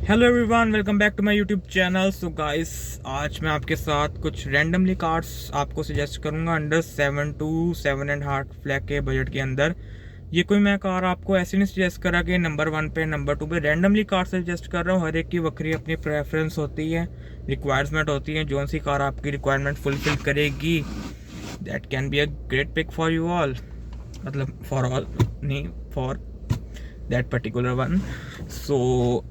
Hello everyone, welcome back to my YouTube channel. So guys, आज मैं आपके साथ कुछ रैंडमली कार्स आपको सजेस्ट करूंगा अंडर 7 to 7.5 लाख के बजट के अंदर। ये कोई मैं कार आपको ऐसे नहीं सजेस्ट करा कि नंबर 1 पे नंबर 2 पे, रैंडमली कार सजेस्ट कर रहा हूँ। हर एक की वक्री अपनी प्रेफरेंस होती है, रिक्वायरमेंट होती है। जोन सी कार आपकी रिक्वायरमेंट फुलफिल करेगी, that can be a great pick for you all. मतलब फॉर ऑल नहीं, for that particular one. So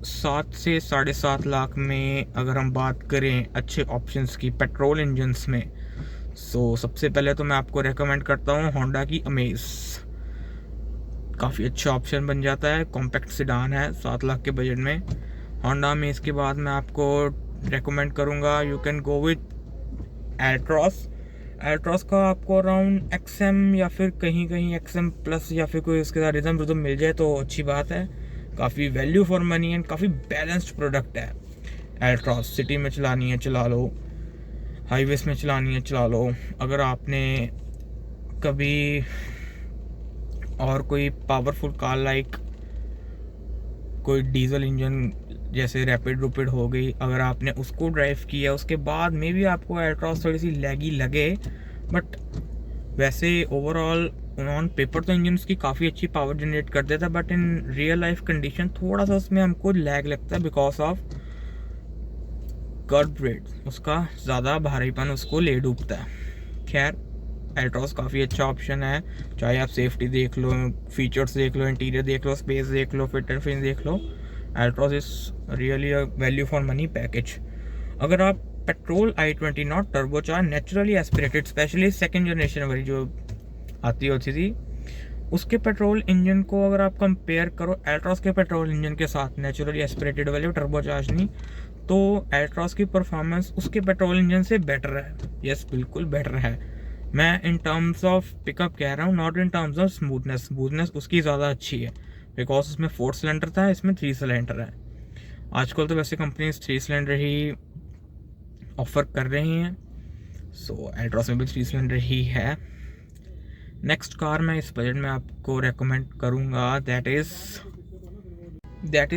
7 से 7.5 लाख में अगर हम बात करें अच्छे ऑप्शंस की पेट्रोल इंजन्स में, सो सबसे पहले तो मैं आपको रेकमेंड करता हूँ होंडा की अमेज। काफ़ी अच्छा ऑप्शन बन जाता है, कॉम्पैक्ट सिडान है 7 लाख के बजट में होंडा अमेज। के बाद मैं आपको रेकमेंड करूँगा, यू कैन गो विद एल्ट्रॉस। एल्ट्रॉस का आपको अराउंड एक्सएम या फिर कहीं कहीं एक्सएम प्लस या फिर कोई उसके साथ रिदम रिदम मिल जाए तो अच्छी बात है। काफ़ी वैल्यू फॉर मनी एंड काफ़ी बैलेंस्ड प्रोडक्ट है एल्ट्रॉस। सिटी में चलानी है चला लो, हाईवेज में चलानी है चला लो। अगर आपने कभी और कोई पावरफुल कार लाइक कोई डीजल इंजन जैसे रैपिड रूपिड हो गई, अगर आपने उसको ड्राइव किया उसके बाद में भी आपको एल्ट्रॉस थोड़ी सी लैगी लगे, बट वैसे ओवरऑल ऑन पेपर तो इंजन उसकी काफ़ी अच्छी पावर जनरेट कर देता है, but in real life condition थोड़ा सा उसमें हमको लैग लगता है बिकॉज ऑफ कर्व रेट। उसका ज़्यादा भारीपन उसको ले डूबता है। खैर, एल्ट्रॉस काफ़ी अच्छा ऑप्शन है, चाहे आप सेफ्टी देख लो, फीचर्स देख लो, इंटीरियर देख लो, स्पेस देख लो, फिट एंड फिन देख लो। Altroz is really a value for money package. अगर आप petrol i20 not turbocharge naturally aspirated, specially second generation वाली जो आती होती थी, उसके पेट्रोल इंजन को अगर आप कंपेयर करो एल्ट्रॉस के पेट्रोल इंजन के साथ, नेचुरली एस्पिरेटेड वाले टर्बोचार्ज नहीं, तो एल्ट्रॉस की परफॉर्मेंस उसके पेट्रोल इंजन से बेटर है। यस, बिल्कुल बेटर है। मैं इन टर्म्स ऑफ पिकअप कह रहा हूँ, not in terms of smoothness. Smoothness उसकी ज़्यादा अच्छी है बिकॉज उसमें 4 सिलेंडर था, इसमें 3 सिलेंडर है। आजकल तो वैसे कंपनीज 3 सिलेंडर ही ऑफर कर रही हैं, सो एल्ट्रॉस में भी 3 सिलेंडर ही है। नेक्स्ट कार मैं इस बजट में आपको रेकमेंड करूँगा, that is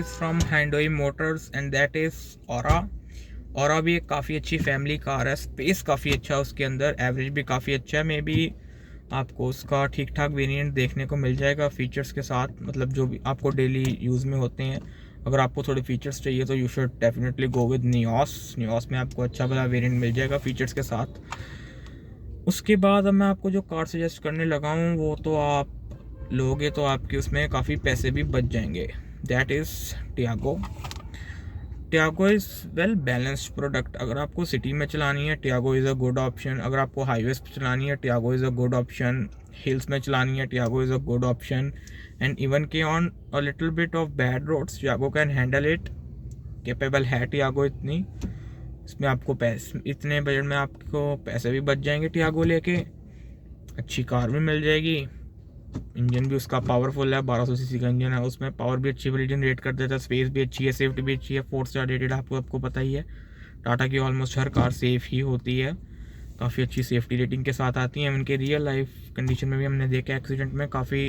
from Hyundai motors and that is Aura. Aura भी एक काफ़ी अच्छी फैमिली कार है, स्पेस काफ़ी अच्छा है उसके अंदर, एवरेज भी काफ़ी अच्छा है। मे बी आपको उसका ठीक ठाक वेरिएंट देखने को मिल जाएगा फीचर्स के साथ, मतलब जो भी आपको डेली यूज़ में होते हैं। अगर आपको थोड़े फीचर्स चाहिए तो you should definitely go with Nios. Nios में आपको अच्छा बड़ा वेरिएंट मिल जाएगा फीचर्स के साथ। उसके बाद अब मैं आपको जो कार सजेस्ट करने लगा हूँ वो तो आप लोगे तो आपके उसमें काफ़ी पैसे भी बच जाएंगे। That is Tiago. Tiago is well balanced product. अगर आपको सिटी में चलानी है Tiago is a good option, अगर आपको हाईवेज पे चलानी है Tiago is a good option, hills में चलानी है Tiago is a good option, and even के on a little bit of bad roads Tiago can handle it. Capable है टियागो इतनी, इसमें आपको पैसे, इतने बजट में आपको पैसे भी बच जाएंगे टियागो लेके, अच्छी कार भी मिल जाएगी। इंजन भी उसका पावरफुल है, 1200 सीसी का इंजन है, उसमें पावर भी अच्छी वाली जनरेट कर देता है, स्पेस भी अच्छी है, सेफ्टी भी अच्छी है, 4 स्टार रेटेड आपको पता ही है। टाटा की ऑलमोस्ट हर कार सेफ ही होती है, काफ़ी अच्छी सेफ्टी रेटिंग के साथ आती हैं। उनके रियल लाइफ कंडीशन में भी हमने देखा एक्सीडेंट में काफ़ी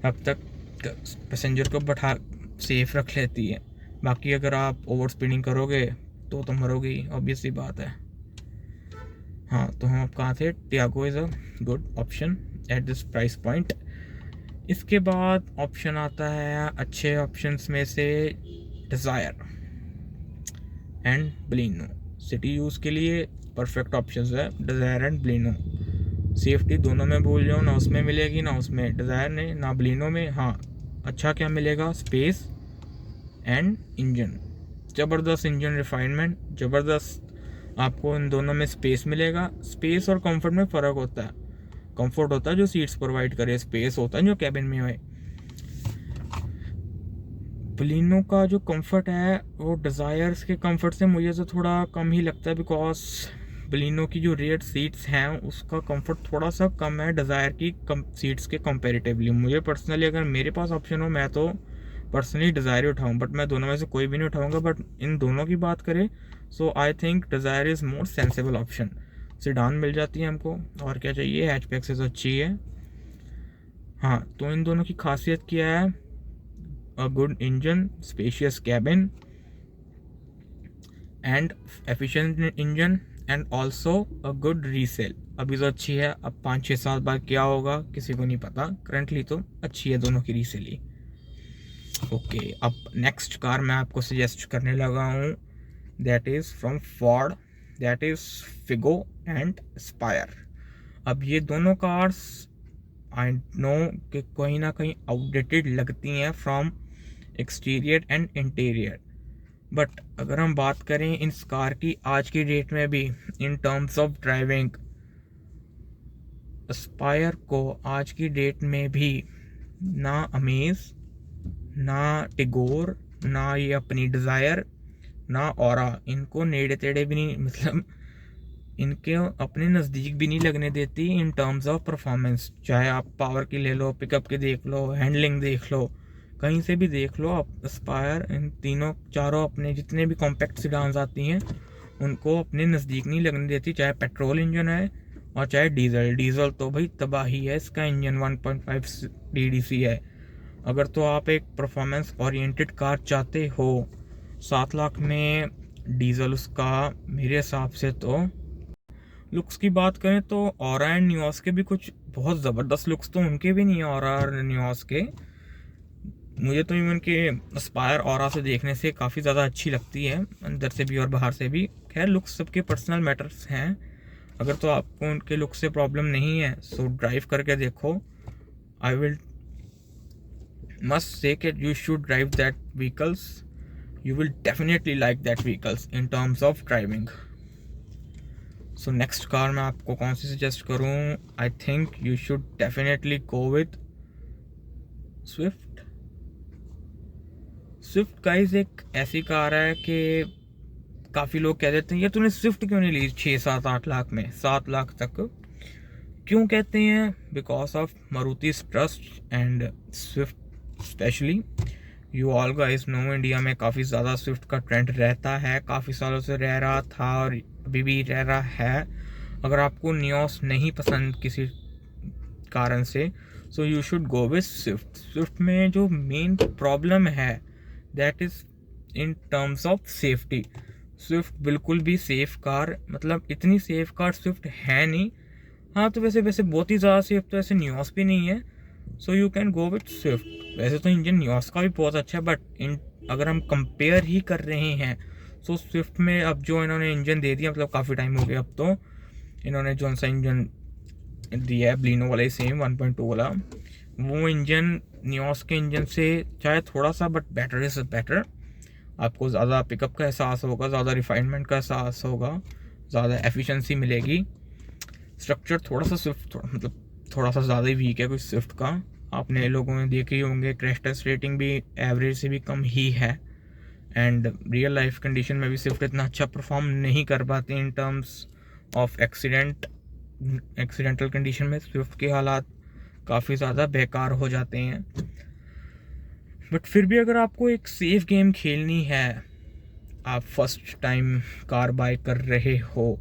हद तक पैसेंजर को बैठा सेफ रख लेती है। बाकी अगर आप ओवर स्पीडिंग करोगे तो मरोगे ही, ऑब्वियस सी बात है। हाँ, तो हम अब कहाँ थे, Tiago is a good option at this price point. इसके बाद ऑप्शन आता है अच्छे ऑप्शंस में से desire and Baleno. City use के लिए परफेक्ट ऑप्शंस है डिज़ायर एंड बलिनो। सेफ्टी दोनों में भूल जाओ, ना उसमें मिलेगी ना उसमें डिज़ायर ने ना बलिनो में। हाँ, अच्छा क्या मिलेगा, स्पेस एंड इंजन, ज़बरदस्त इंजन रिफाइनमेंट, ज़बरदस्त। आपको इन दोनों में स्पेस मिलेगा। स्पेस और कंफर्ट में फ़र्क होता है। कंफर्ट होता है जो सीट्स प्रोवाइड करे, स्पेस होता है जो कैबिन में होए। बलिनो का जो कंफर्ट है वो डिज़ायर्स के कंफर्ट से मुझे तो थोड़ा कम ही लगता है, बिकॉज बलिनो की जो रेयर सीट्स हैं उसका कंफर्ट थोड़ा सा कम है डिज़ायर की सीट्स के कंपैरेटिवली। मुझे पर्सनली अगर मेरे पास ऑप्शन हो मैं तो पर्सनली डिज़ायर ही उठाऊँ, बट मैं दोनों में से कोई भी नहीं उठाऊँगा। बट इन दोनों की बात करें so I think Dzire is more sensible option. Sedan मिल जाती है हमको, और क्या चाहिए, हैचबैक से तो अच्छी है। हाँ, तो इन दोनों की खासियत क्या है, a good engine, spacious cabin, and efficient engine and also a good resale. अभी तो अच्छी है, अब 5-6 साल बाद क्या होगा किसी को नहीं पता, करंटली तो अच्छी है दोनों की रीसेल ही। ओके, अब नेक्स्ट कार मैं आपको सजेस्ट करने लगा हूँ, that is from Ford, that is Figo and Aspire. अब ये दोनों कार्स आई नो कि कहीं ना कहीं आउटडेटेड लगती हैं from exterior and interior, but अगर हम बात करें इन कार की आज की डेट में भी in terms of driving, Aspire को आज की डेट में भी ना अमेज, ना टिगोर, ना ये अपनी डिज़ायर, ना ऑरा इनको नेड़े तेड़े भी नहीं, मतलब इनके अपने नज़दीक भी नहीं लगने देती इन टर्म्स ऑफ परफॉर्मेंस। चाहे आप पावर की ले लो, पिकअप की देख लो, हैंडलिंग देख लो, कहीं से भी देख लो, आप एस्पायर इन तीनों चारों अपने जितने भी कॉम्पैक्ट सीडान्स आती हैं उनको अपने नज़दीक नहीं लगने देती, चाहे पेट्रोल इंजन है और चाहे डीजल। डीजल तो भाई तबाही है, इसका इंजन 1.5 DDC है। अगर तो आप एक परफॉर्मेंस ओरिएंटेड कार चाहते हो 7 लाख में डीजल उसका, मेरे हिसाब से तो लुक्स की बात करें तो ऑरा एंड न्यूऑस के भी कुछ बहुत ज़बरदस्त लुक्स तो उनके भी नहीं है ऑरा और न्यूऑस के। मुझे तो इवन के एस्पायर ऑरा से देखने से काफ़ी ज़्यादा अच्छी लगती है, अंदर से भी और बाहर से भी। खैर लुक्स सबके पर्सनल मैटर्स हैं, अगर तो आपको उनके लुक से प्रॉब्लम नहीं है सो ड्राइव करके देखो। आई विल मस्ट से कि you should drive that vehicles, you will definitely like that vehicles in terms of driving. So next car मैं आपको कौन सी सजेस्ट करूँ? I think you should definitely go with Swift. Swift guys एक ऐसी car है कि काफ़ी लोग कह देते हैं ये तूने स्विफ्ट क्यों नहीं ली 6-7-8 लाख में, 7 लाख तक क्यों कहते हैं? Because of Maruti trust and Swift specially. You all guys know India में काफ़ी ज़्यादा स्विफ्ट का ट्रेंड रहता है, काफ़ी सालों से रह रहा था और अभी भी रह रहा है। अगर आपको नियोस नहीं पसंद किसी कारण से सो you should go with Swift. Swift में जो मेन प्रॉब्लम है that is in terms of safety. Swift बिल्कुल भी सेफ कार, मतलब इतनी सेफ कार स्विफ्ट है नहीं। हाँ तो वैसे बहुत ही ज़्यादा सेफ तो ऐसे नियोस भी नहीं है, so you can go with Swift. वैसे तो इंजन नियोस का भी बहुत अच्छा है, बट अगर हम कंपेयर ही कर रहे हैं सो स्विफ्ट में अब जो इन्होंने इंजन दे दिया, मतलब काफ़ी टाइम हो गया अब तो इन्होंने जो सा इंजन दिया है ब्लिनो वाला ही सेम 1.2 वाला, वो इंजन नियोस के इंजन से चाहे थोड़ा सा बट बेटर इज़ बेटर। आपको ज़्यादा पिकअप का एहसास होगा, ज़्यादा रिफाइनमेंट का एहसास होगा, ज़्यादा एफिशिएंसी मिलेगी। स्ट्रक्चर थोड़ा सा स्विफ्ट मतलब थोड़ा सा ज़्यादा ही वीक है कुछ स्विफ्ट का, आपने लोगों ने देखे ही होंगे। क्रैश टेस्ट रेटिंग भी एवरेज से भी कम ही है एंड रियल लाइफ कंडीशन में भी स्विफ्ट इतना अच्छा परफॉर्म नहीं कर पाते in terms of accidental condition में स्विफ्ट के हालात काफ़ी ज़्यादा बेकार हो जाते हैं। बट फिर भी अगर आपको एक सेफ गेम खेलनी है, आप फर्स्ट टाइम कार बाय कर रहे हो,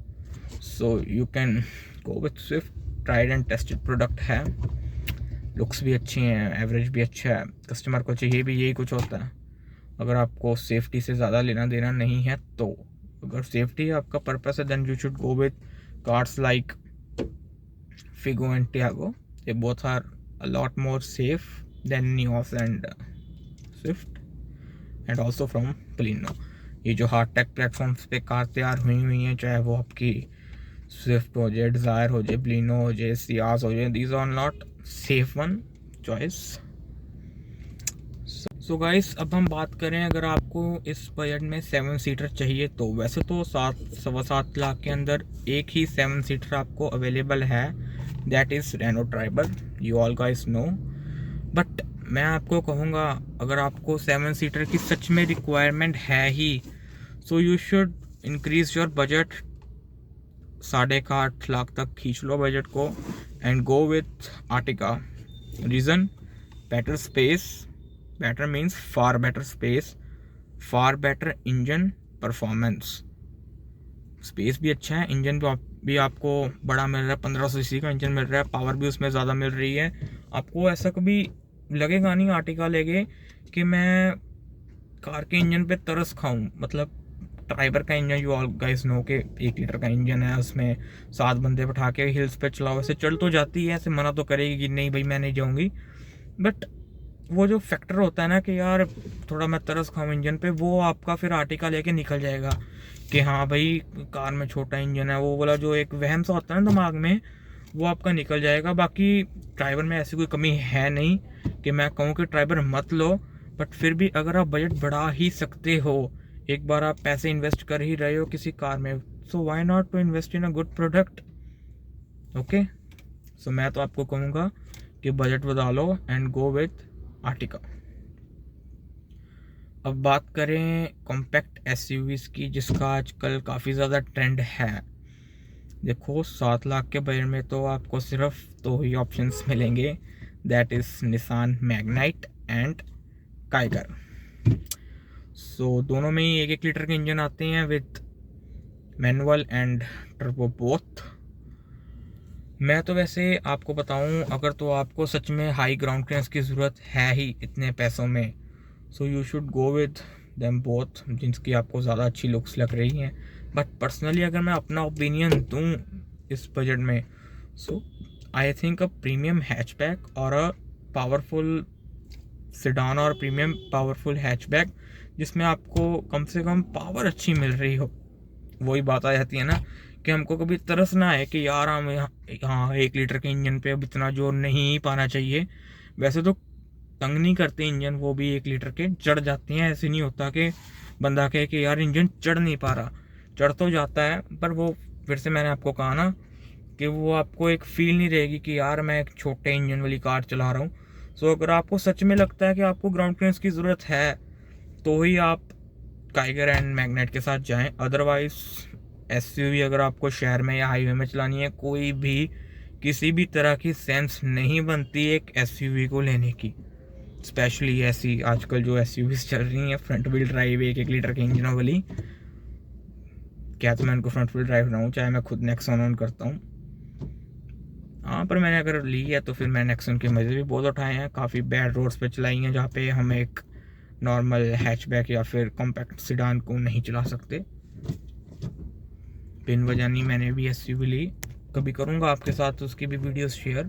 so you can go with Swift. Tried and tested product है, लुक्स भी अच्छी हैं, एवरेज भी अच्छा है, कस्टमर को चाहिए भी यही कुछ होता है। अगर आपको सेफ्टी से ज़्यादा लेना देना नहीं है तो अगर सेफ्टी आपका पर्पस है then you should go with cars like Figo and Tiago. They both are a lot more safe than Nios and Swift and also from प्लिनो। ये जो हार्ड टेक प्लेटफॉर्म्स पे कार तैयार हुई हैं, चाहे वो आपकी स्विफ्ट हो जाए, डिज़ायर हो जाए, ब्लिनो हो जाए, सियाज हो जाए, these are not safe one choice. So guys अब हम बात करें अगर आपको इस बजट में 7 सीटर चाहिए तो वैसे तो 7-7.25 लाख के अंदर एक ही 7 सीटर आपको अवेलेबल है, that is Renault Triber, you all guys know. But मैं आपको कहूँगा अगर आपको 7 सीटर की सच में रिक्वायरमेंट है ही so you should increase your budget, 8.5 lakh तक खींच लो बजट को and go with Ertiga. Reason better space, better means far better space, far better engine performance. Space भी अच्छा है, इंजन भी आपको बड़ा मिल रहा है, 1500 सीसी का इंजन मिल रहा है, पावर भी उसमें ज़्यादा मिल रही है। आपको ऐसा कभी लगेगा नहीं आर्टिका लेके कि मैं कार के इंजन पे तरस खाऊं, मतलब ट्राइबर का engine you all guys know के 1 लीटर का इंजन है, उसमें 7 बंदे बैठा के हिल्स पे चलाओ, वैसे चल तो जाती है, ऐसे मना तो करेगी कि नहीं भाई मैं नहीं जाऊँगी, बट वो जो फैक्टर होता है ना कि यार थोड़ा मैं तरस खाऊं इंजन पे, वो आपका फिर आर्टिका लेके निकल जाएगा कि हाँ भाई कार में छोटा इंजन है, वो वाला जो एक वहम सा होता है ना दिमाग में, वो आपका निकल जाएगा। बाकी ड्राइवर में ऐसी कोई कमी है नहीं कि मैं कहूँ कि ड्राइवर मत लो, बट फिर भी अगर आप बजट बढ़ा ही सकते हो, एक बार आप पैसे इन्वेस्ट कर ही रहे हो किसी कार में, so why not to invest in a good product. Okay, so मैं तो आपको कहूँगा कि बजट बढ़ा लो एंड गो विथ आर्टिका। अब बात करें कॉम्पैक्ट एसयूवीज़ की, जिसका आजकल काफ़ी ज़्यादा ट्रेंड है। देखो 7 लाख के बजट में तो आपको सिर्फ 2 ही ऑप्शंस मिलेंगे, that is Nissan Magnite and Kiger. So दोनों में ही 1-1 लीटर के इंजन आते हैं with manual and turbo both. मैं तो वैसे आपको बताऊं, अगर तो आपको सच में हाई ग्राउंड क्लियरेंस की ज़रूरत है ही इतने पैसों में, सो you should go with them both, जिनकी आपको ज़्यादा अच्छी लुक्स लग रही हैं। बट पर्सनली अगर मैं अपना ओपिनियन दूं इस बजट में, so I think a premium hatchback और अ पावरफुल सेडान और प्रीमियम पावरफुल हैचबैक, जिसमें आपको कम से कम पावर अच्छी मिल रही हो। वही बात आ जाती है ना कि हमको कभी तरस ना आए कि यार हम हाँ 1 लीटर के इंजन पे अब इतना जोर नहीं पाना चाहिए। वैसे तो तंग नहीं करते इंजन, वो भी 1 लीटर के चढ़ जाते हैं, ऐसे नहीं होता कि बंदा कहे कि यार इंजन चढ़ नहीं पा रहा, चढ़ तो जाता है, पर वो फिर से मैंने आपको कहा ना कि वो आपको एक फील नहीं रहेगी कि यार मैं एक छोटे इंजन वाली कार चला रहा हूँ। सो अगर आपको सच में लगता है कि आपको ग्राउंड क्लियरेंस की ज़रूरत है, तो ही आप काइगर एंड मैग्नेट के साथ जाएं। अदरवाइज एसयूवी अगर आपको शहर में या हाईवे में चलानी है, कोई भी किसी भी तरह की सेंस नहीं बनती एक एसयूवी को लेने की, स्पेशली ऐसी आजकल जो एसयूवीज चल रही हैं फ्रंट व्हील ड्राइव 1-1 लीटर के इंजनों वाली। क्या तो मैं उनको फ्रंट व्हील ड्राइव रहा हूँ, चाहे मैं खुद नेक्सॉन ऑन करता हूँ, हाँ, पर मैंने अगर ली है तो फिर मैंने नेक्सॉन के मज़े भी बहुत उठाए हैं। काफ़ी बैड रोड्स पे चलाई हैं जहाँ पे हम एक नॉर्मल हैचबैक या फिर कॉम्पैक्ट सीडान को नहीं चला सकते। बिन वजह नहीं मैंने भी एसयूवी ली, कभी करूँगा आपके साथ उसकी भी videos share.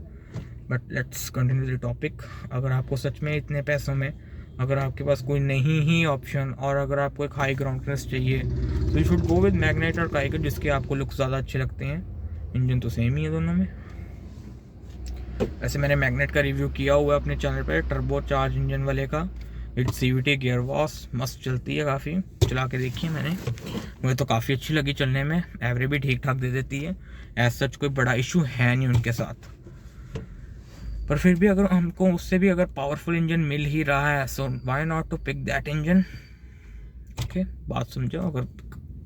But let's continue the topic. अगर आपको सच में इतने पैसों में अगर आपके पास कोई नहीं ही ऑप्शन, और अगर आपको एक हाई ग्राउंड क्लियरेंस चाहिए, तो you should go with magnet और काइगर, जिसके आपको लुक ज़्यादा अच्छे लगते हैं। इंजन तो सेम ही है दोनों में। वैसे मैंने मैग्नेट का रिव्यू किया हुआ है अपने चैनल पर, टर्बो चार्ज इंजन वाले का, विद CVT गियर वॉश, मस्त चलती है, काफ़ी चला के देखी है मैंने, मुझे तो काफ़ी अच्छी लगी चलने में, एवरेज भी ठीक ठाक दे देती है, एज सच कोई बड़ा इशू है नहीं उनके साथ। पर फिर भी अगर हमको उससे भी अगर पावरफुल इंजन मिल ही रहा है, so why not to pick that engine. Okay, बात समझो, अगर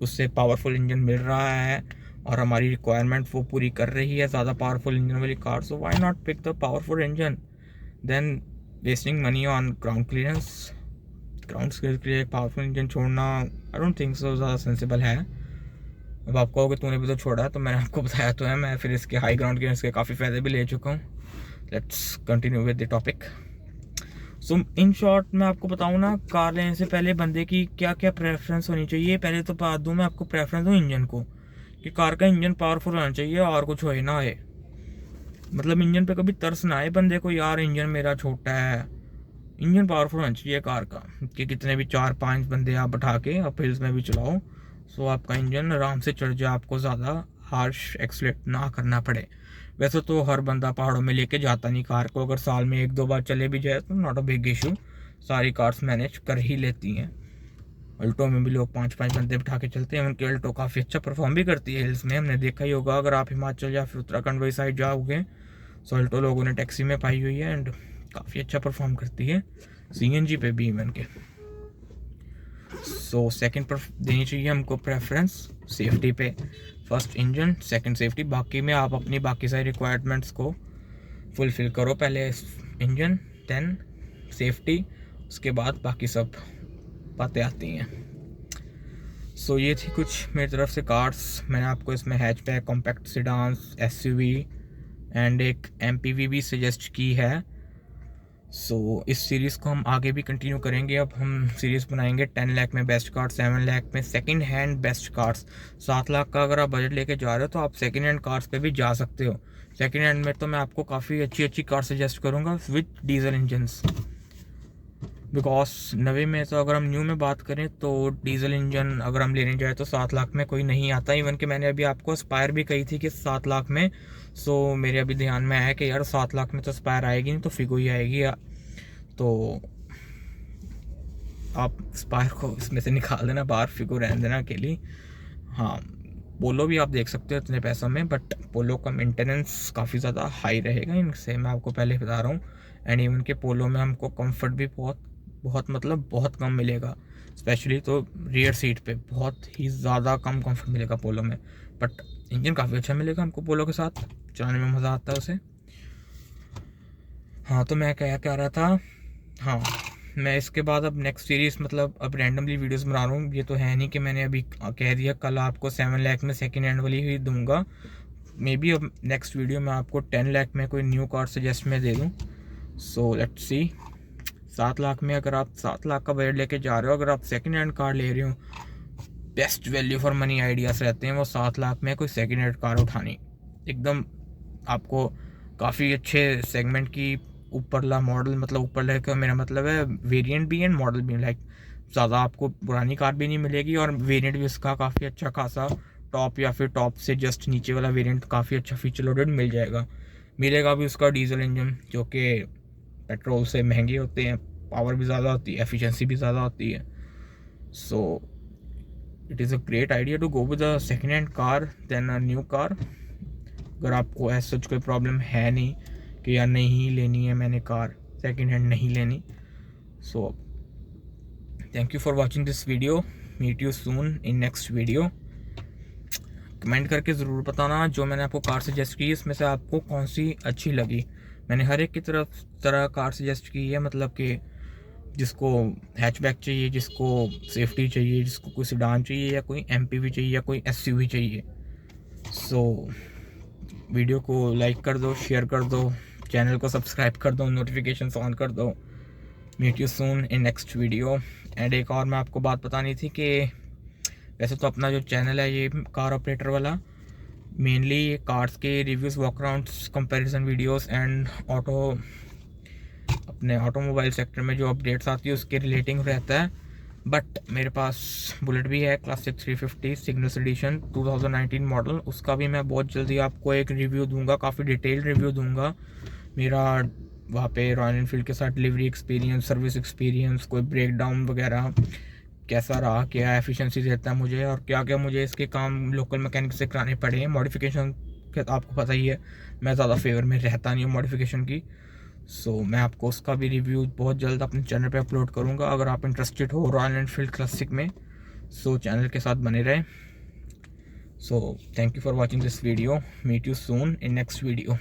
उससे पावरफुल इंजन मिल रहा है और हमारी रिक्वायरमेंट वो पूरी कर रही है ज़्यादा पावरफुल इंजन वाली car, so why not pick the powerful engine than wasting money on ground clearance. Ground clearance के लिए पावरफुल इंजन छोड़ना आई डोंट थिंक सो ज़्यादा सेंसिबल है। अब आप कहोगे तूने भी तो छोड़ा है, तो मैंने आपको बताया तो है, मैं फिर इसके हाई ग्राउंड क्लियरेंस के काफ़ी फ़ायदे भी ले चुका हूँ। Let's continue with the topic. So in short मैं आपको बताऊँ ना, कार लेने से पहले बंदे की क्या क्या प्रेफरेंस होनी चाहिए। पहले तो बात दूँ मैं आपको प्रेफरेंस दूँ इंजन को, कि कार का इंजन पावरफुल होना चाहिए और कुछ होए ना होए, मतलब इंजन पे कभी तरस ना आए बंदे को, यार इंजन मेरा छोटा है। इंजन पावरफुल होना चाहिए कार का, कि कितने भी 4-5 बंदे आप बैठा के आप हिल्स में भी चलाओ, सो आपका इंजन आराम से चढ़ जाए, आपको ज़्यादा हार्श एक्सलेट ना करना पड़े। वैसे तो हर बंदा पहाड़ों में लेके जाता नहीं कार को, अगर साल में 1-2 बार चले भी जाए तो नॉट अ बिग इशू, सारी कार्स मैनेज कर ही लेती हैं। अल्टो में भी लोग 5-5 बंदे बिठा के चलते हैं, उनकी अल्टो काफ़ी अच्छा परफॉर्म भी करती है हिल्स में, हमने देखा ही होगा। अगर आप हिमाचल या फिर उत्तराखंड वाली साइड जाओगे, सो अल्टो लोगों ने टैक्सी में पाई हुई है एंड काफ़ी अच्छा परफॉर्म करती है, CNG पे भी इवन के। सो सेकंड पर देनी चाहिए हमको प्रेफरेंस सेफ्टी पे, फर्स्ट इंजन सेकंड सेफ्टी, बाकी में आप अपनी बाकी सारी रिक्वायरमेंट्स को फुलफ़िल करो, पहले इंजन देन सेफ्टी, उसके बाद बाकी सब बातें आती हैं। सो ये थी कुछ मेरी तरफ से कार्स। मैंने आपको इसमें hatchback, compact sedan, SUV and एक MPV भी सजेस्ट की है। इस सीरीज़ को हम आगे भी कंटिन्यू करेंगे। अब हम सीरीज़ बनाएंगे 10 लाख में बेस्ट कार्स, 7 लाख में second hand best cars. 7 lakh का अगर आप बजट लेके जा रहे हो तो आप सेकंड हैंड कार्स पे भी जा सकते हो। सेकंड हैंड में तो मैं आपको काफ़ी अच्छी अच्छी कार सजेस्ट करूँगा विद डीजल इंजन्स, बिकॉज नवे में तो अगर हम न्यू में बात करें तो डीजल इंजन अगर हम लेने जाए तो 7 लाख में कोई नहीं आता। इवन कि मैंने अभी आपको एस्पायर भी कही थी कि 7 लाख में, सो मेरे अभी ध्यान में आया कि यार 7 लाख में तो एस्पायर आएगी नहीं, तो फिगो ही आएगी। तो आप एस्पायर को इसमें से निकाल देना बाहर, फिगो रहने देना अकेली। हाँ, पोलो भी आप देख सकते हो इतने पैसों में, बट पोलो का मेंटेनेंस काफ़ी ज़्यादा हाई रहेगा इनसे, मैं आपको पहले बता रहा हूँ। एंड इवन के पोलो में हमको कंफर्ट भी बहुत कम मिलेगा, स्पेशली तो रियर सीट पे बहुत ही ज़्यादा कम कंफर्ट मिलेगा पोलो में। बट इंजन काफ़ी अच्छा मिलेगा हमको पोलो के साथ, चलाने में मज़ा आता है उसे। हाँ, तो मैं क्या कह रहा था, हाँ, मैं इसके बाद अब नेक्स्ट सीरीज़ मतलब अब रैंडमली वीडियोस बना रहा हूँ। ये तो है नहीं कि मैंने अभी कह दिया कल आपको 7 लाख में सेकेंड हैंड वाली ही दूंगा। मे बी अब नेक्स्ट वीडियो में आपको 10 लाख में कोई न्यू कार सजेस्ट में दे दूँ। So let's see. 7 लाख में अगर आप 7 लाख का बजट लेके जा रहे हो, अगर आप सेकेंड हैंड कार ले रहे हो, best value for money ideas रहते हैं वो 7 लाख में कोई सेकेंड हैंड कार उठानी। एकदम आपको काफ़ी अच्छे सेगमेंट की ऊपरला मॉडल, मतलब ऊपर लेकर मेरा मतलब है वेरिएंट भी एंड मॉडल भी, लाइक ज़्यादा आपको पुरानी कार भी नहीं मिलेगी और वेरिएंट भी उसका काफ़ी अच्छा खासा टॉप या फिर टॉप से जस्ट नीचे वाला वेरिएंट काफ़ी अच्छा फीचर लोडेड मिलेगा भी उसका डीजल इंजन, जो कि पेट्रोल से महंगे होते हैं, पावर भी ज़्यादा होती है, एफिशिएंसी भी ज़्यादा होती है। So it is a great idea to go with a second hand car than a new car. अगर आपको ऐसा कोई प्रॉब्लम है नहीं कि यार नहीं लेनी है मैंने कार, सेकेंड हैंड नहीं लेनी। So thank you for watching this video, meet you soon in next video. Comment करके ज़रूर बताना जो मैंने आपको कार सजेस्ट की इसमें से आपको कौन सी अच्छी लगी। मैंने हर एक की तरह कार सजेस्ट की है, मतलब कि जिसको हैचबैक चाहिए, जिसको सेफ्टी चाहिए, जिसको कोई सिडान चाहिए, या कोई एमपीवी चाहिए, या कोई एसयूवी चाहिए। सो वीडियो को लाइक कर दो, शेयर कर दो, चैनल को सब्सक्राइब कर दो, नोटिफिकेशंस ऑन कर दो। Meet you soon in next video. And एक और मैं आपको बात बतानी थी कि वैसे तो अपना जो चैनल है ये कार ऑपरेटर वाला, मेनली ये कार्स के रिव्यूज़, वॉकअराउंड्स, कंपैरिजन वीडियोस एंड अपने ऑटोमोबाइल सेक्टर में जो अपडेट्स आती है उसके रिलेटिंग रहता है। बट मेरे पास बुलेट भी है, क्लासिक 350 सिग्नल्स एडिशन 2019 मॉडल, उसका भी मैं बहुत जल्दी आपको एक रिव्यू दूंगा, काफ़ी डिटेल रिव्यू दूंगा। मेरा वहाँ पे रॉयल एनफील्ड के साथ डिलीवरी एक्सपीरियंस, सर्विस एक्सपीरियंस, कोई ब्रेक डाउन वगैरह कैसा रहा, क्या एफिशिएंसी देता है मुझे, और क्या क्या मुझे इसके काम लोकल मैकेनिक से कराने पड़े हैं। मॉडिफिकेशन के आपको पता ही है मैं ज़्यादा फेवर में रहता नहीं हूँ मॉडिफिकेशन की। सो मैं आपको उसका भी रिव्यू बहुत जल्द अपने चैनल पे अपलोड करूँगा। अगर आप इंटरेस्टेड हो रॉयल एनफील्ड क्लासिक में, सो चैनल के साथ बने रहें। So thank you for watching this video, meet you soon in next video.